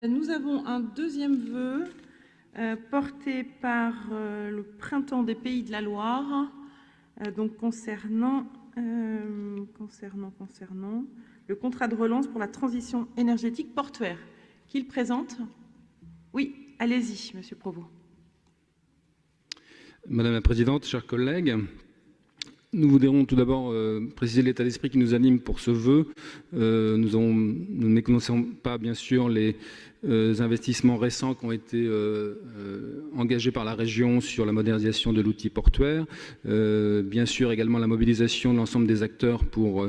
Nous avons un deuxième vœu porté par le Printemps des Pays de la Loire, donc concernant le contrat de relance pour la transition énergétique portuaire. Qui le présente? Oui, allez-y, Monsieur Provost. Madame la Présidente, chers collègues, nous voudrions tout d'abord préciser l'état d'esprit qui nous anime pour ce vœu. Nous ne méconnaissons pas, bien sûr, les investissements récents qui ont été engagés par la région sur la modernisation de l'outil portuaire. Bien sûr, également la mobilisation de l'ensemble des acteurs pour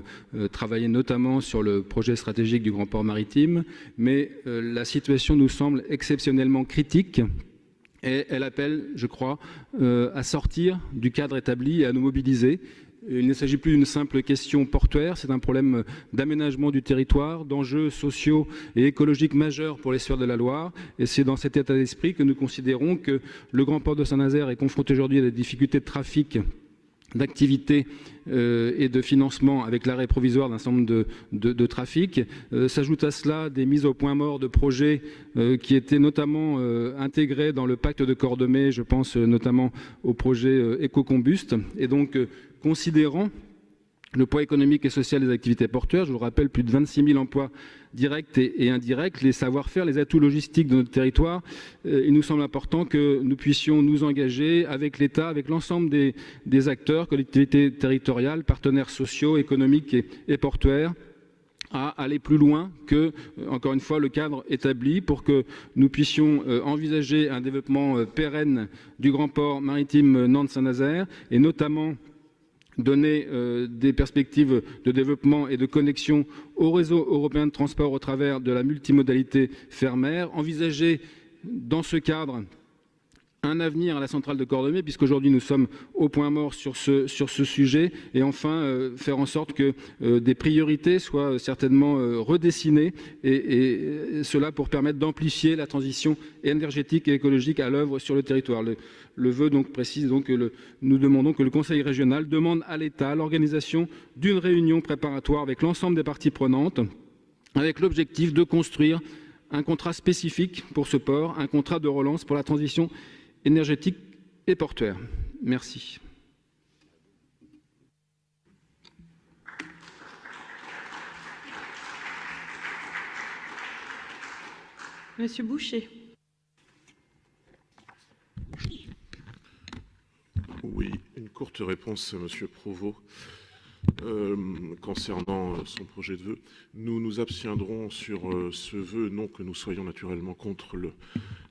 travailler notamment sur le projet stratégique du Grand Port Maritime. Mais la situation nous semble exceptionnellement critique. Et elle appelle, je crois, à sortir du cadre établi et à nous mobiliser. Il ne s'agit plus d'une simple question portuaire, c'est un problème d'aménagement du territoire, d'enjeux sociaux et écologiques majeurs pour les l'estuaire de la Loire. Et c'est dans cet état d'esprit que nous considérons que le grand port de Saint-Nazaire est confronté aujourd'hui à des difficultés de trafic, d'activité et de financement avec l'arrêt provisoire d'un certain nombre de trafics. S'ajoutent à cela des mises au point mort de projets qui étaient notamment intégrés dans le pacte de Cordemais, je pense notamment au projet Écocombuste. Et donc, considérant le poids économique et social des activités portuaires, je vous le rappelle, plus de 26 000 emplois directs et indirects, les savoir-faire, les atouts logistiques de notre territoire, il nous semble important que nous puissions nous engager avec l'État, avec l'ensemble des acteurs, collectivités territoriales, partenaires sociaux, économiques et portuaires, à aller plus loin que, encore une fois, le cadre établi pour que nous puissions envisager un développement pérenne du grand port maritime Nantes-Saint-Nazaire et notamment donner des perspectives de développement et de connexion au réseau européen de transport au travers de la multimodalité fer-mer, envisager dans ce cadre un avenir à la centrale de Cordemais, puisqu'aujourd'hui nous sommes au point mort sur ce sujet, et enfin faire en sorte que des priorités soient certainement redessinées, et cela pour permettre d'amplifier la transition énergétique et écologique à l'œuvre sur le territoire. Le vœu donc précise donc que nous demandons que le Conseil régional demande à l'État l'organisation d'une réunion préparatoire avec l'ensemble des parties prenantes, avec l'objectif de construire un contrat spécifique pour ce port, un contrat de relance pour la transition énergétique et portuaire. Merci. Monsieur Boucher. Oui, une courte réponse à Monsieur Provost concernant son projet de vœu. Nous nous abstiendrons sur ce vœu, non que nous soyons naturellement contre le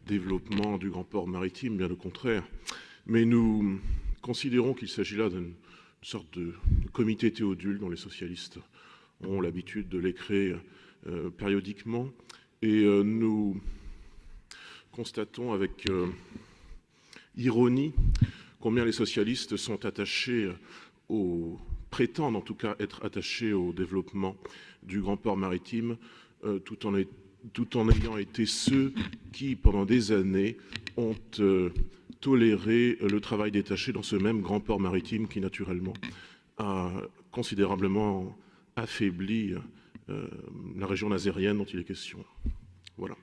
développement du grand port maritime, bien au contraire, mais nous considérons qu'il s'agit là d'une sorte de comité Théodule dont les socialistes ont l'habitude de les créer périodiquement, et nous constatons avec ironie combien les socialistes sont attachés prétendent en tout cas être attachés au développement du grand port maritime, tout en ayant été ceux qui, pendant des années, ont toléré le travail détaché dans ce même grand port maritime qui, naturellement, a considérablement affaibli la région nazérienne dont il est question. Voilà.